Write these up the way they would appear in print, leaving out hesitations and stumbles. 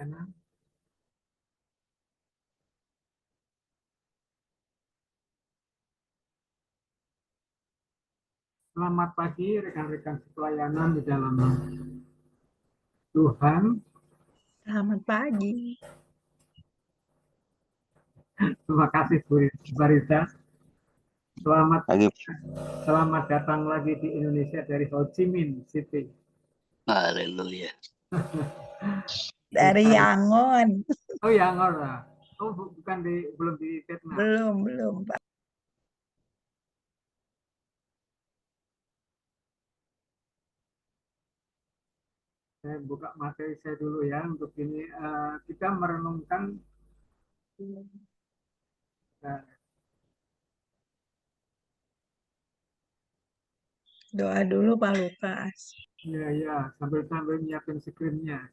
Selamat pagi rekan-rekan pelayanan di dalam Tuhan. Selamat pagi. Terima kasih Bu Barita. Selamat datang lagi di Indonesia dari Ho Chi Minh City. Haleluya. Dari Yangon. Oh Yangon lah. Oh bukan belum di Vietnam. Belum Pak. Saya buka materi saya dulu ya untuk ini. Kita merenungkan Doa dulu Pak Lukas. Ya, sambil nyiapin screen-nya.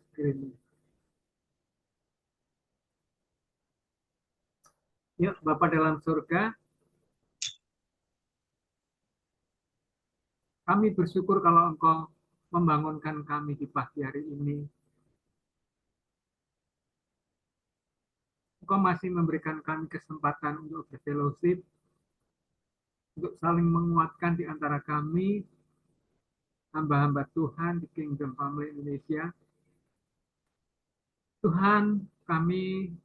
Yuk, Bapak dalam surga, kami bersyukur kalau Engkau membangunkan kami di pagi hari ini. Engkau masih memberikan kami kesempatan untuk berfellowship, untuk saling menguatkan di antara kami, hamba-hamba Tuhan di Kingdom Family Indonesia. Tuhan, kami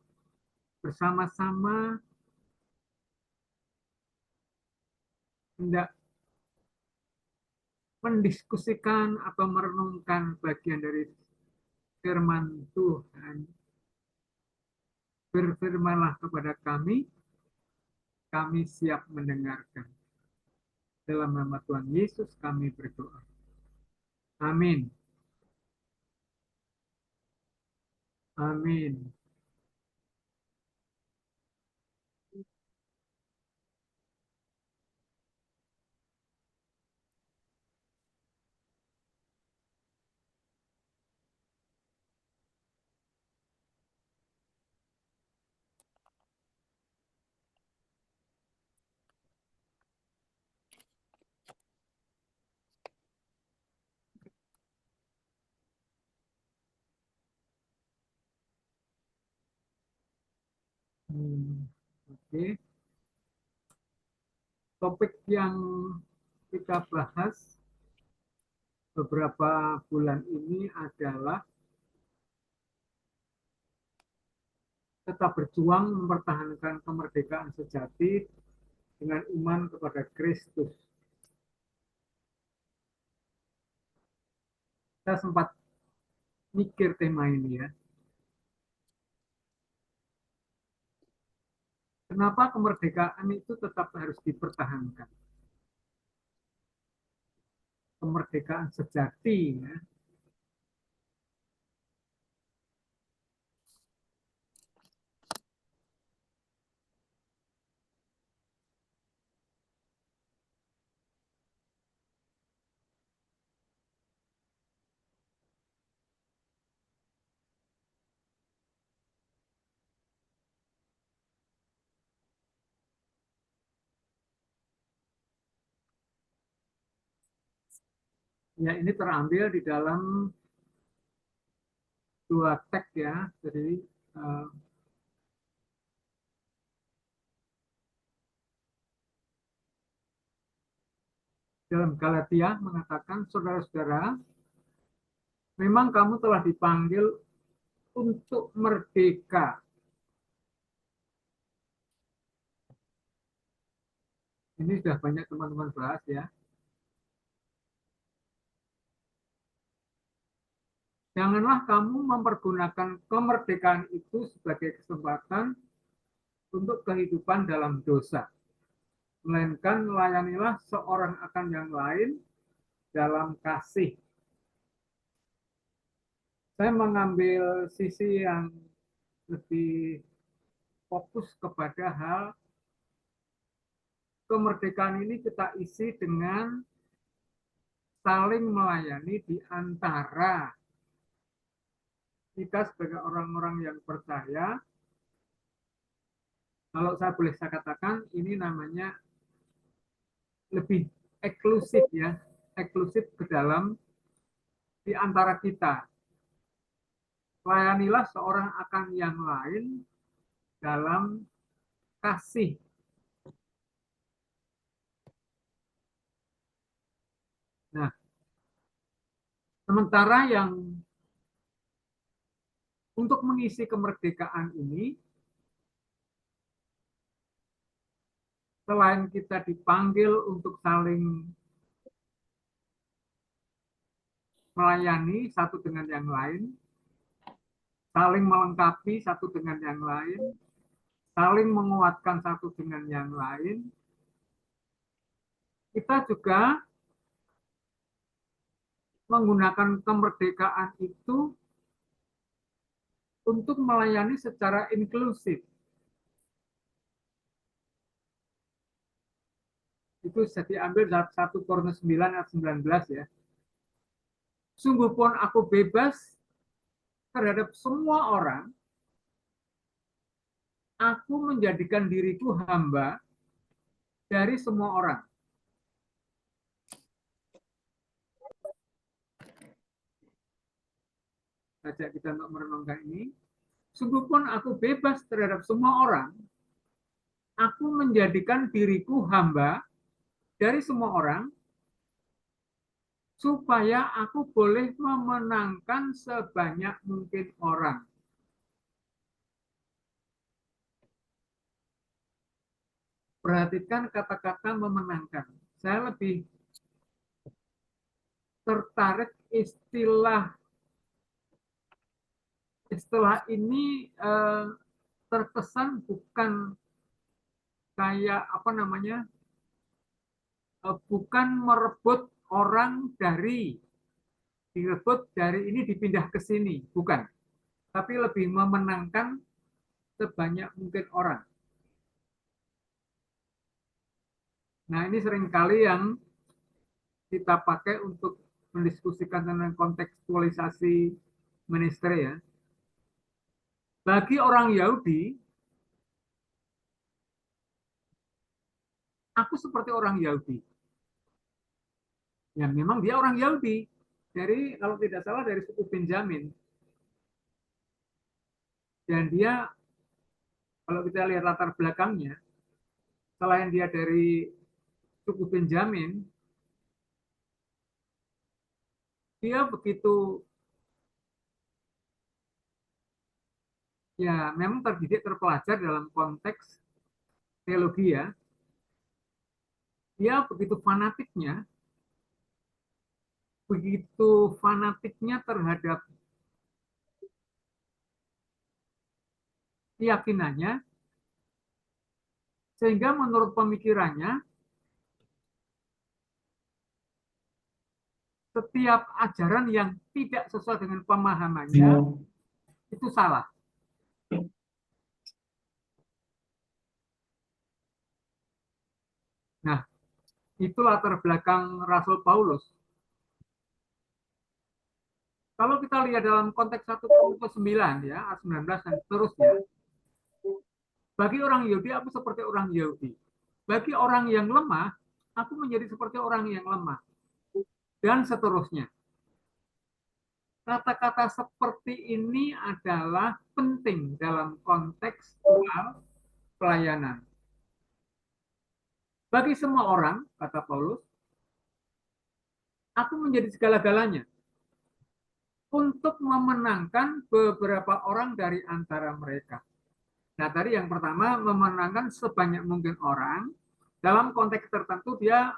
bersama-sama hendak mendiskusikan atau merenungkan bagian dari firman Tuhan. Berfirmanlah kepada kami siap mendengarkan. Dalam nama Tuhan Yesus kami berdoa. Amin. Amin. Oke. Topik yang kita bahas beberapa bulan ini adalah tetap berjuang mempertahankan kemerdekaan sejati dengan iman kepada Kristus. Saya sempat mikir tema ini ya. Kenapa kemerdekaan itu tetap harus dipertahankan? Kemerdekaan sejati ya. Ya, ini terambil di dalam dua teks ya, jadi dalam Galatia mengatakan, saudara-saudara, memang kamu telah dipanggil untuk merdeka. Ini sudah banyak teman-teman bahas ya. Janganlah kamu mempergunakan kemerdekaan itu sebagai kesempatan untuk kehidupan dalam dosa. Melainkan layanilah seorang akan yang lain dalam kasih. Saya mengambil sisi yang lebih fokus kepada hal kemerdekaan ini kita isi dengan saling melayani di antara kita sebagai orang-orang yang percaya. Kalau saya katakan ini namanya lebih eksklusif ya, eksklusif ke dalam di antara kita. layanilah seorang akan yang lain dalam kasih. Nah, sementara yang untuk mengisi kemerdekaan ini, selain kita dipanggil untuk saling melayani satu dengan yang lain, saling melengkapi satu dengan yang lain, saling menguatkan satu dengan yang lain, kita juga menggunakan kemerdekaan itu untuk melayani secara inklusif. Itu bisa diambil dari 1 Korintus 9 ayat 19 ya. Sungguh pun aku bebas terhadap semua orang, aku menjadikan diriku hamba dari semua orang. Ajak kita untuk merenungkan ini. Sungguh pun aku bebas terhadap semua orang, aku menjadikan diriku hamba dari semua orang, supaya aku boleh memenangkan sebanyak mungkin orang. Perhatikan kata-kata memenangkan. Saya lebih tertarik istilah ini terkesan bukan kayak apa namanya, bukan merebut orang dari direbut dari ini dipindah ke sini, bukan, tapi lebih memenangkan sebanyak mungkin orang. Nah, ini seringkali yang kita pakai untuk mendiskusikan tentang kontekstualisasi ministry ya. Bagi orang Yahudi, aku seperti orang Yahudi. Ya, memang dia orang Yahudi. Dari, kalau tidak salah, dari suku Benjamin. Dan dia, kalau kita lihat latar belakangnya, selain dia dari suku Benjamin, dia begitu, ya memang terdidik, terpelajar dalam konteks teologi ya. Dia begitu fanatiknya terhadap keyakinannya, sehingga menurut pemikirannya, setiap ajaran yang tidak sesuai dengan pemahamannya itu salah. Nah, itu latar belakang Rasul Paulus. Kalau kita lihat dalam konteks 1 Korintus 9 ya, ayat 19 dan seterusnya, bagi orang Yahudi aku seperti orang Yahudi. Bagi orang yang lemah, aku menjadi seperti orang yang lemah. Dan seterusnya. Kata-kata seperti ini adalah penting dalam konteks pelayanan. Bagi semua orang, kata Paulus, aku menjadi segala-galanya untuk memenangkan beberapa orang dari antara mereka. Nah, tadi yang pertama, memenangkan sebanyak mungkin orang. Dalam konteks tertentu, dia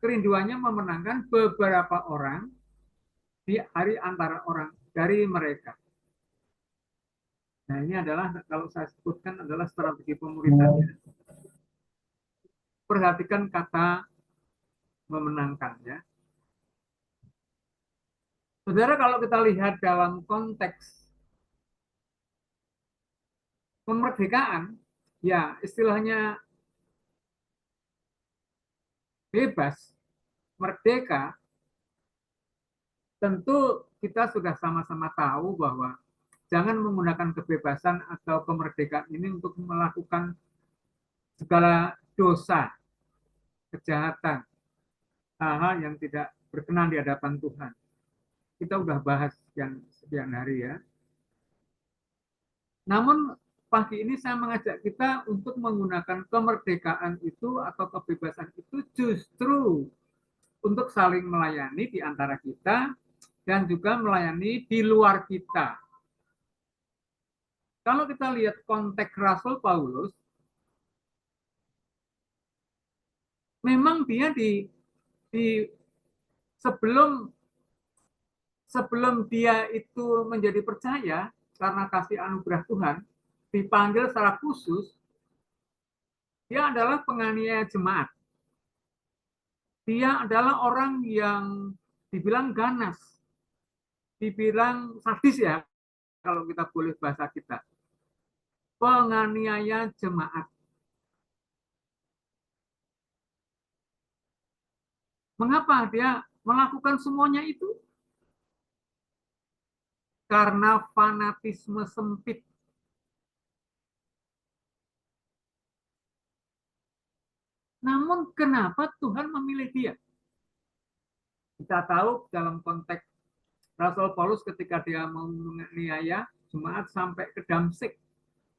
kerinduannya memenangkan beberapa orang dari antara orang dari mereka. Nah, ini adalah, kalau saya sebutkan, adalah strategi pemuridannya. Perhatikan kata memenangkan ya. Saudara, kalau kita lihat dalam konteks kemerdekaan, ya istilahnya bebas, merdeka, tentu kita sudah sama-sama tahu bahwa jangan menggunakan kebebasan atau kemerdekaan ini untuk melakukan segala dosa, kejahatan, hal-hal yang tidak berkenan di hadapan Tuhan. kita udah bahas sekian hari ya. Namun pagi ini saya mengajak kita untuk menggunakan kemerdekaan itu atau kebebasan itu justru untuk saling melayani di antara kita dan juga melayani di luar kita. Kalau kita lihat konteks Rasul Paulus, memang dia di sebelum dia itu menjadi percaya karena kasih anugerah Tuhan, dipanggil secara khusus, dia adalah penganiaya jemaat. Dia adalah orang yang dibilang ganas, dibilang sadis ya, kalau kita boleh bahasa kita. Penganiaya jemaat. Mengapa dia melakukan semuanya itu? Karena fanatisme sempit. Namun kenapa Tuhan memilih dia? Kita tahu dalam konteks Rasul Paulus ketika dia mau menganiaya jemaat sampai ke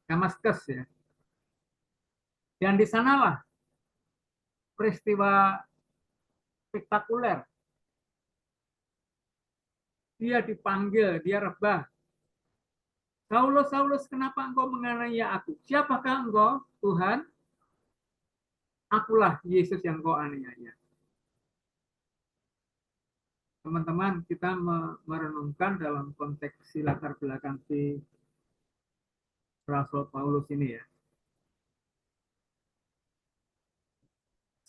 Damaskus ya. Dan di sanalah peristiwa spektakuler. Dia dipanggil, dia rebah. Saulus, Saulus, kenapa engkau menganiaya aku? Siapakah engkau, Tuhan? Akulah Yesus yang engkau aniaya. Teman-teman, kita merenungkan dalam konteks latar belakang si Rasul Paulus ini ya.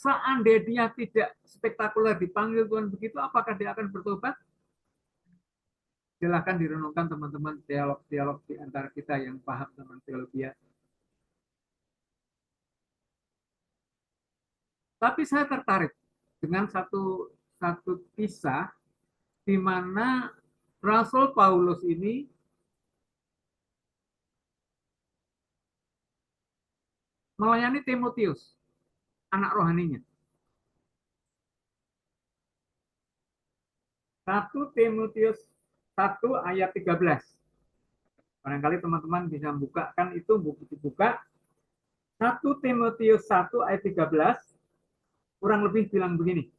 Seandainya tidak spektakuler dipanggil Tuhan begitu, apakah dia akan bertobat? Silahkan direnungkan teman-teman teolog-teolog di antara kita yang paham tentang teologi. Tapi saya tertarik dengan satu kisah di mana Rasul Paulus ini melayani Timotius, anak rohaninya. 1 Timotius 1 ayat 13. Barangkali teman-teman bisa buka, kan itu buku dibuka. 1 Timotius 1 ayat 13, kurang lebih bilang begini.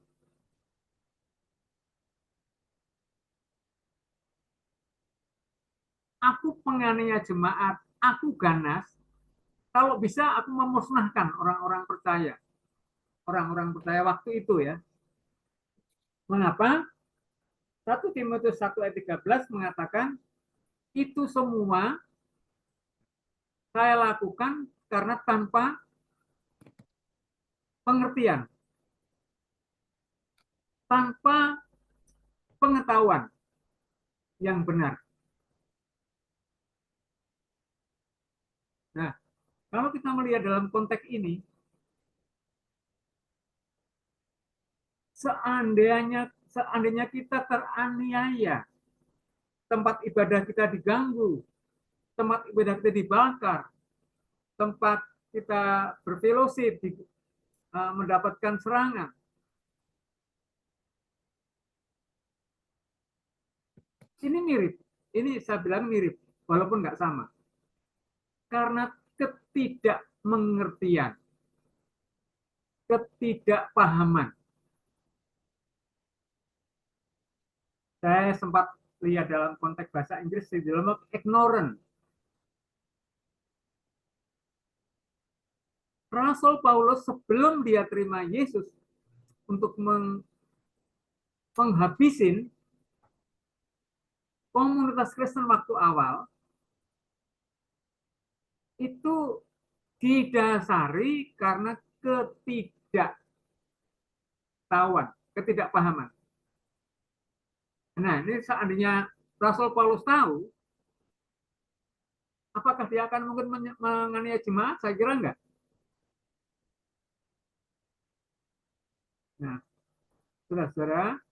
Aku penganiaya jemaat, aku ganas, kalau bisa aku memusnahkan orang-orang percaya. Orang-orang percaya waktu itu ya. Mengapa? 1 Timotius 1 ayat 13 mengatakan, itu semua saya lakukan karena tanpa pengertian, tanpa pengetahuan yang benar. Nah, kalau kita melihat dalam konteks ini, seandainya kita teraniaya, tempat ibadah kita diganggu, tempat ibadah kita dibakar, tempat kita berfellowship, mendapatkan serangan. Ini mirip, ini saya bilang mirip, walaupun nggak sama. Karena ketidakmengertian, ketidakpahaman. Saya sempat lihat dalam konteks bahasa Inggris, di dalam ignorant. Rasul Paulus sebelum dia terima Yesus untuk menghabisin komunitas Kristen waktu awal, itu didasari karena ketidaktahuan, ketidakpahaman. Nah, ini seandainya Rasul Paulus tahu, apakah dia akan mungkin menganiaya jemaat? Saya kira enggak. Nah, saudara-saudara,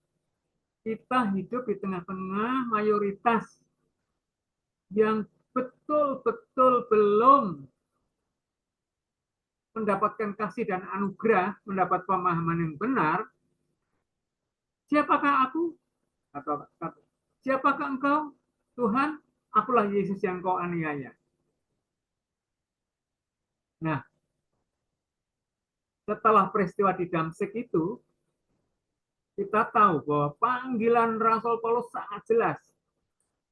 kita hidup di tengah-tengah mayoritas yang betul-betul belum mendapatkan kasih dan anugerah, mendapat pemahaman yang benar. Siapakah aku? Atau siapakah engkau? Tuhan, akulah Yesus yang kau aniaya. Nah, setelah peristiwa di Damsyik itu, kita tahu bahwa panggilan Rasul Paulus sangat jelas.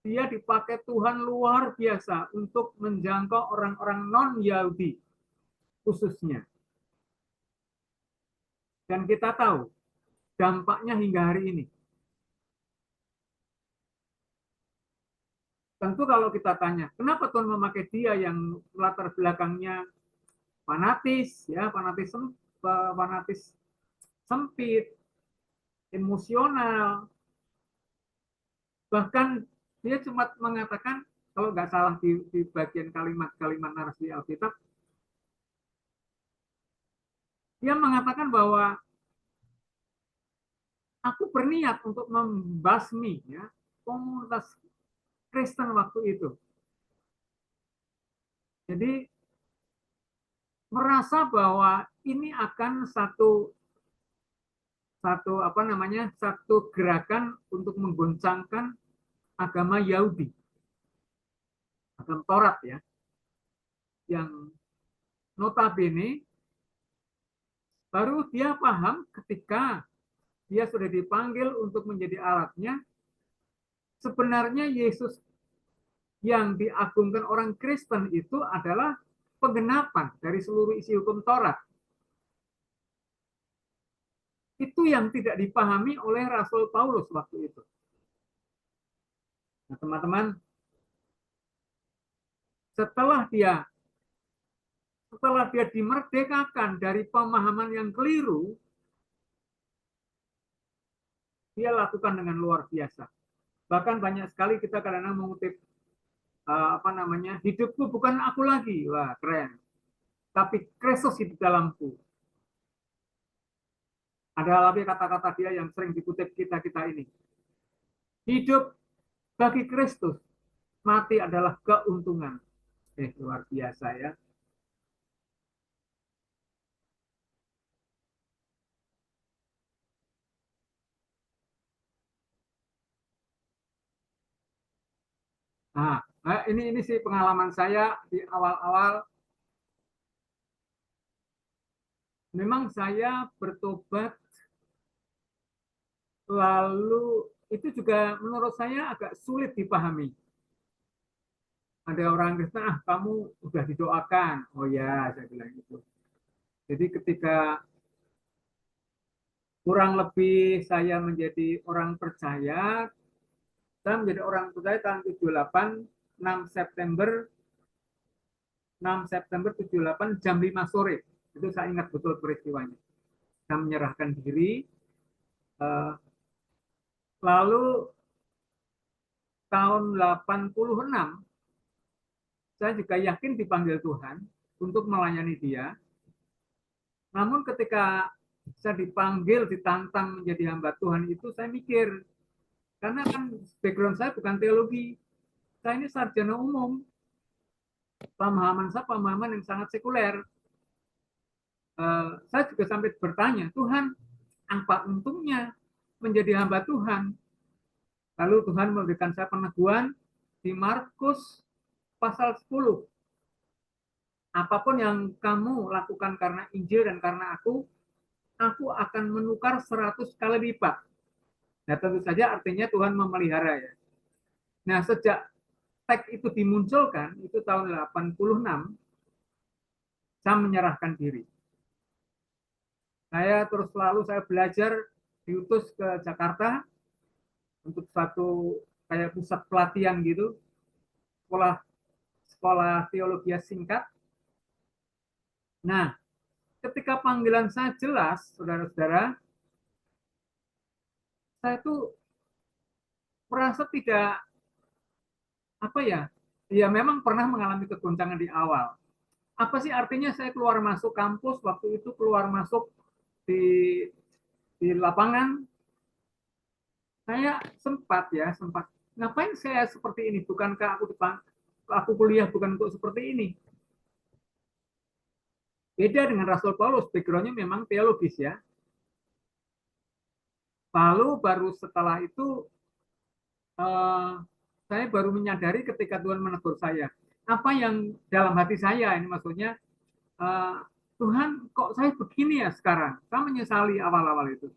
Dia dipakai Tuhan luar biasa untuk menjangkau orang-orang non-Yahudi khususnya. Dan kita tahu dampaknya hingga hari ini. Tentu kalau kita tanya, kenapa Tuhan memakai dia yang latar belakangnya fanatis, ya, fanatis sempit, emosional, bahkan dia cuma mengatakan, kalau nggak salah di bagian kalimat-kalimat narasi Alkitab, dia mengatakan bahwa aku berniat untuk membasmi, ya, komunitas Kristen waktu itu. Jadi merasa bahwa ini akan satu gerakan untuk menggoncangkan agama Yahudi, agama Taurat, ya, yang notabene baru dia paham ketika dia sudah dipanggil untuk menjadi alatnya. Sebenarnya Yesus yang diagungkan orang Kristen itu adalah penggenapan dari seluruh isi hukum Taurat. Itu yang tidak dipahami oleh Rasul Paulus waktu itu. Nah, teman-teman, setelah dia dimerdekakan dari pemahaman yang keliru, dia lakukan dengan luar biasa. Bahkan banyak sekali kita kadang-kadang mengutip hidupku bukan aku lagi, wah keren, tapi Kristus di dalamku. Ada lagi kata-kata dia yang sering dikutip kita ini. Hidup bagi Kristus, mati adalah keuntungan. Luar biasa, ya. Nah, ini sih pengalaman saya di awal-awal. Memang saya bertobat, lalu itu juga menurut saya agak sulit dipahami. Ada orang Kristen, kamu udah didoakan. Oh ya, saya bilang gitu. Jadi ketika kurang lebih saya menjadi orang percaya, saya menjadi orang percaya tahun 78, 6 September 78 jam 5 sore. Itu saya ingat betul peristiwanya. Saya menyerahkan diri. Lalu tahun 86, saya juga yakin dipanggil Tuhan untuk melayani dia. Namun ketika saya dipanggil, ditantang menjadi hamba Tuhan itu, saya mikir, karena kan background saya bukan teologi, saya ini sarjana umum, pemahaman saya pemahaman yang sangat sekuler. Saya juga sampai bertanya, Tuhan, apa untungnya menjadi hamba Tuhan? Lalu Tuhan memberikan saya peneguhan di Markus pasal 10. Apapun yang kamu lakukan karena Injil dan karena aku akan menukar 100 kali lipat. Nah, tentu saja artinya Tuhan memelihara, ya. Nah, sejak teks itu dimunculkan, itu tahun 86, saya menyerahkan diri. Saya belajar, diutus ke Jakarta untuk satu kayak pusat pelatihan gitu, sekolah teologi singkat. Nah, ketika panggilan saya jelas, saudara-saudara, saya tuh merasa tidak, ya memang pernah mengalami kegoncangan di awal. Apa sih artinya saya keluar masuk kampus waktu itu, keluar masuk di lapangan, saya sempat ngapain saya seperti ini, bukankah aku kuliah bukan untuk seperti ini. Beda dengan Rasul Paulus, backgroundnya memang teologis, ya. Lalu baru setelah itu eh, saya baru menyadari ketika Tuhan menegur saya. Apa yang dalam hati saya ini maksudnya, eh, Tuhan kok saya begini ya sekarang? Saya menyesali awal-awal itu.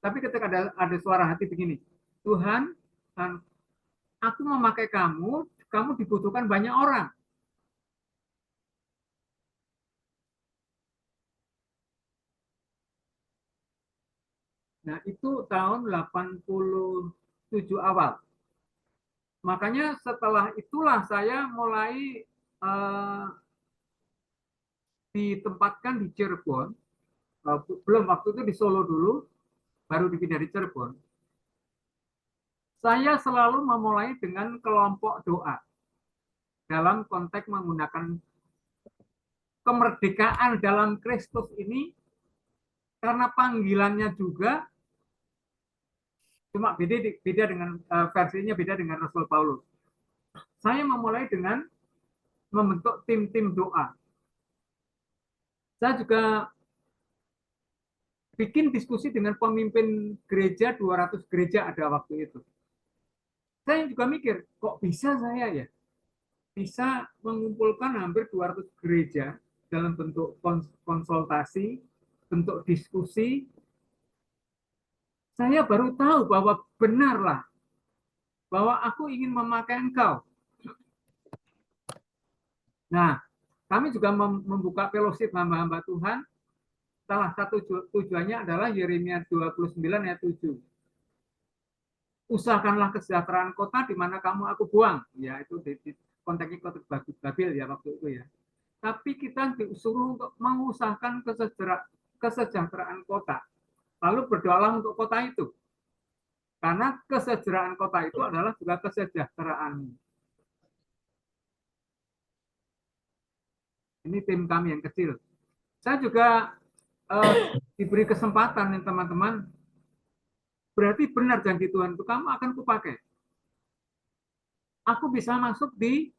Tapi ketika ada suara hati begini, Tuhan, aku memakai kamu, kamu dibutuhkan banyak orang. Nah, itu tahun 87 awal. Makanya setelah itulah saya mulai uh, ditempatkan di Cirebon. Belum, waktu itu di Solo dulu, baru dipindah di Cirebon. Saya selalu memulai dengan kelompok doa dalam konteks menggunakan kemerdekaan dalam Kristus ini, karena panggilannya juga cuma beda dengan versinya beda dengan Rasul Paulus. Saya memulai dengan membentuk tim-tim doa. Saya juga bikin diskusi dengan pemimpin gereja, 200 gereja ada waktu itu. Saya juga mikir, kok bisa saya ya bisa mengumpulkan hampir 200 gereja dalam bentuk konsultasi, bentuk diskusi. Saya baru tahu bahwa benarlah bahwa aku ingin memakai engkau. Nah, kami juga membuka fellowship hamba-hamba Tuhan. Salah satu tujuannya adalah Yeremia 29 ayat 7. Usahakanlah kesejahteraan kota di mana kamu aku buang. Ya, itu di konteksnya kota Babil ya waktu itu ya. Tapi kita disuruh untuk mengusahakan kesejahteraan kota. Lalu berdoalah untuk kota itu. Karena kesejahteraan kota itu adalah juga kesejahteraan. Ini tim kami yang kecil. Saya juga diberi kesempatan nih teman-teman. Berarti benar janji Tuhan itu kamu akan kupakai. Aku bisa masuk di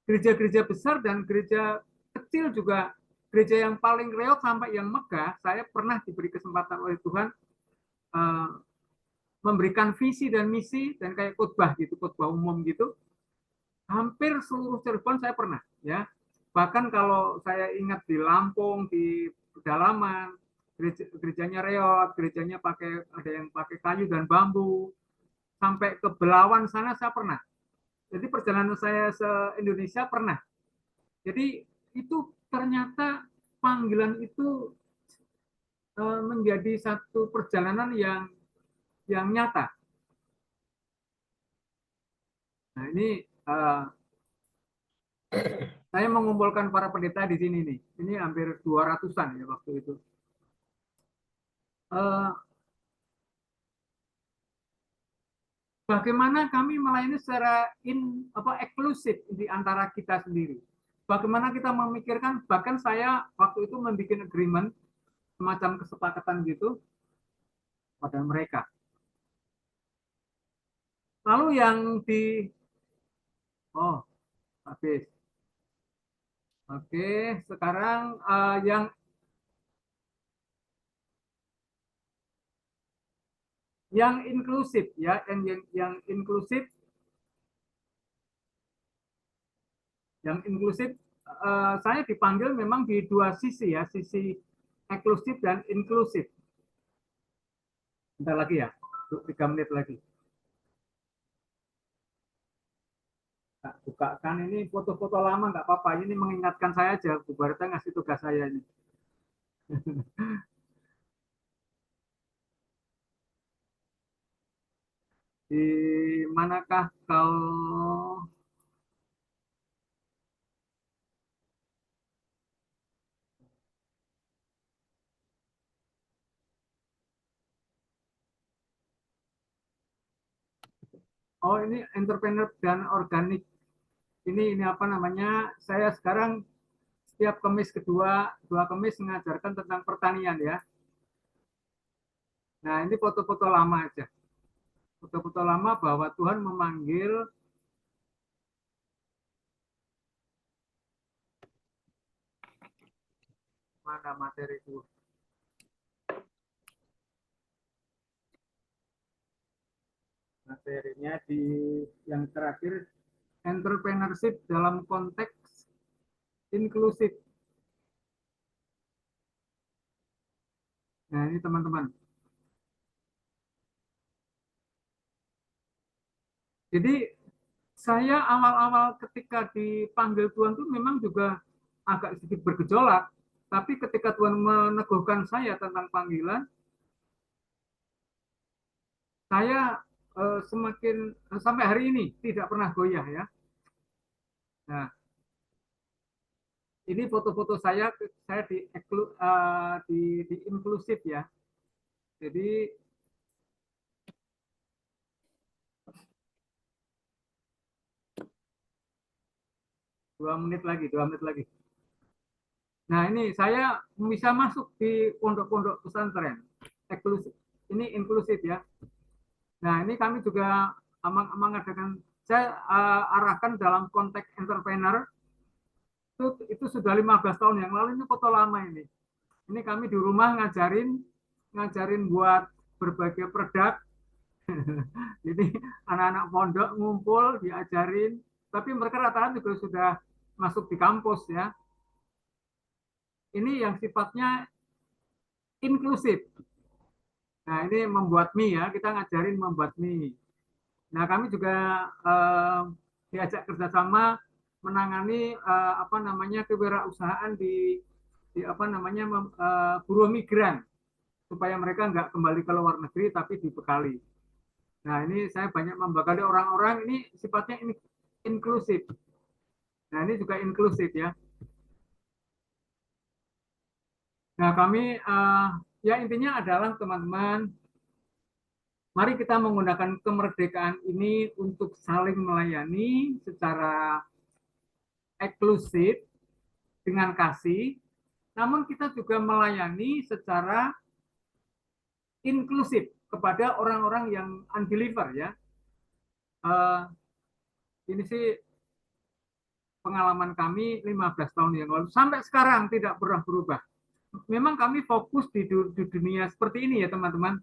gereja-gereja besar dan gereja kecil juga, gereja yang paling reot sampai yang megah. Saya pernah diberi kesempatan oleh Tuhan memberikan visi dan misi dan kayak khotbah gitu, khotbah umum gitu. Hampir seluruh Cirebon saya pernah ya. Bahkan kalau saya ingat di Lampung, di pedalaman, gerejanya reot, gerejanya pakai ada yang pakai kayu dan bambu, sampai ke Belawan sana saya pernah. Jadi perjalanan saya se-Indonesia pernah. Jadi itu ternyata panggilan itu menjadi satu perjalanan yang nyata. Nah ini saya mengumpulkan para pendeta di sini nih. Ini hampir 200-an ya waktu itu. Bagaimana kami melayani secara eksklusif di antara kita sendiri. Bagaimana kita memikirkan, bahkan saya waktu itu membuat agreement, semacam kesepakatan gitu pada mereka. Lalu yang oh habis. Oke, sekarang yang inklusif ya, yang inklusif, saya dipanggil memang di dua sisi ya, sisi eksklusif dan inklusif. Bentar lagi ya, 3 menit lagi. Nah, bukakan ini foto-foto lama nggak apa-apa, ini mengingatkan saya aja, Bu Barta ngasih tugas saya ini. Di manakah kau? Oh, ini entrepreneur dan organik. Ini apa namanya? Saya sekarang setiap Kamis dua Kamis mengajarkan tentang pertanian ya. Nah, ini foto-foto lama aja. Foto-foto lama bahwa Tuhan memanggil mana materi itu. materinya di yang terakhir, entrepreneurship dalam konteks inklusif. Nah, ini teman-teman. Jadi saya awal-awal ketika dipanggil Tuhan itu memang juga agak sedikit bergejolak. Tapi ketika Tuhan meneguhkan saya tentang panggilan, saya semakin sampai hari ini tidak pernah goyah ya. Nah, ini foto-foto saya di inklusif ya. Jadi dua menit lagi. Nah, ini saya bisa masuk di pondok-pondok pesantren eksklusif. Ini inklusif ya. Nah, ini kami juga mengadakan, saya arahkan dalam konteks entrepreneur itu sudah 15 tahun yang lalu, ini foto lama ini. Ini kami di rumah ngajarin buat berbagai produk. Jadi anak-anak pondok ngumpul diajarin, tapi mereka rata-rata juga sudah masuk di kampus ya. Ini yang sifatnya inklusif. Nah, ini membuat mie ya, kita ngajarin membuat mie. Nah, kami juga diajak kerjasama menangani kewirausahaan di buruh migran supaya mereka nggak kembali ke luar negeri tapi dibekali. Nah, ini saya banyak membekali orang-orang, ini sifatnya inklusif. Nah, ini juga inklusif ya. Nah, kami ya intinya adalah teman-teman, mari kita menggunakan kemerdekaan ini untuk saling melayani secara eksklusif dengan kasih, namun kita juga melayani secara inklusif kepada orang-orang yang unbeliever ya. Ini sih pengalaman kami 15 tahun yang lalu sampai sekarang tidak pernah berubah. Memang kami fokus di dunia seperti ini ya teman-teman.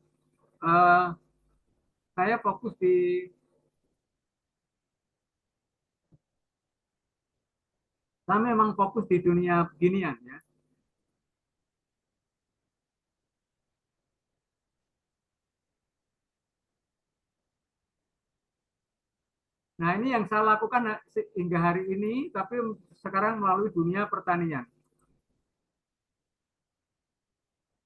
Saya fokus saya memang fokus di dunia beginian ya. Nah, ini yang saya lakukan hingga hari ini, tapi sekarang melalui dunia pertanian.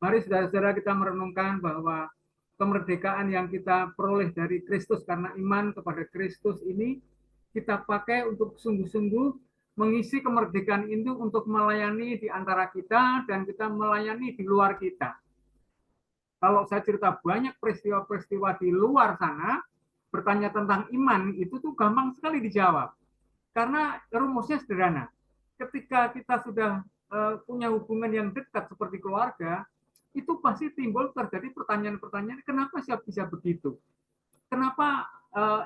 Mari saudara-saudara kita merenungkan bahwa kemerdekaan yang kita peroleh dari Kristus karena iman kepada Kristus ini, kita pakai untuk sungguh-sungguh mengisi kemerdekaan itu untuk melayani di antara kita dan kita melayani di luar kita. Kalau saya cerita banyak peristiwa-peristiwa di luar sana, bertanya tentang iman itu tuh gampang sekali dijawab. Karena rumusnya sederhana. Ketika kita sudah punya hubungan yang dekat seperti keluarga, itu pasti timbul terjadi pertanyaan-pertanyaan, kenapa sih bisa begitu? Kenapa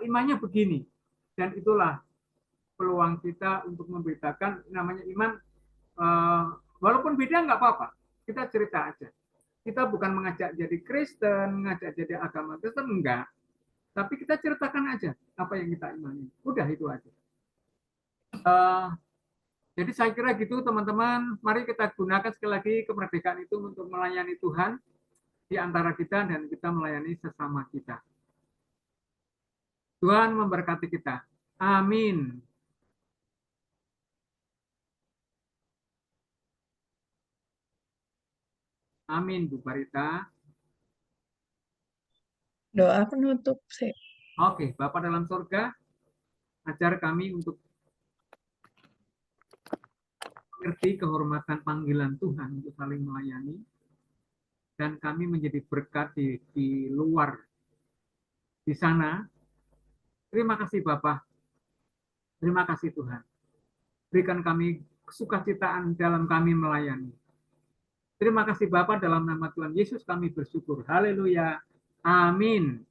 imannya begini? Dan itulah peluang kita untuk memberitakan namanya iman. Walaupun beda nggak apa-apa, kita cerita aja. Kita bukan mengajak jadi Kristen, mengajak jadi agama Kristen, enggak. Tapi kita ceritakan aja apa yang kita imani. Udah itu aja. Jadi saya kira gitu teman-teman. Mari kita gunakan sekali lagi kemerdekaan itu untuk melayani Tuhan di antara kita dan kita melayani sesama kita. Tuhan memberkati kita. Amin. Amin, Bu Barita. Doa penutup sih. Oke, Bapak dalam surga, ajar kami untuk mengerti kehormatan panggilan Tuhan untuk saling melayani, dan kami menjadi berkat di luar, di sana. Terima kasih Bapak. Terima kasih Tuhan. Berikan kami kesukacitaan dalam kami melayani. Terima kasih Bapak, dalam nama Tuhan Yesus kami bersyukur. Haleluya. Amin.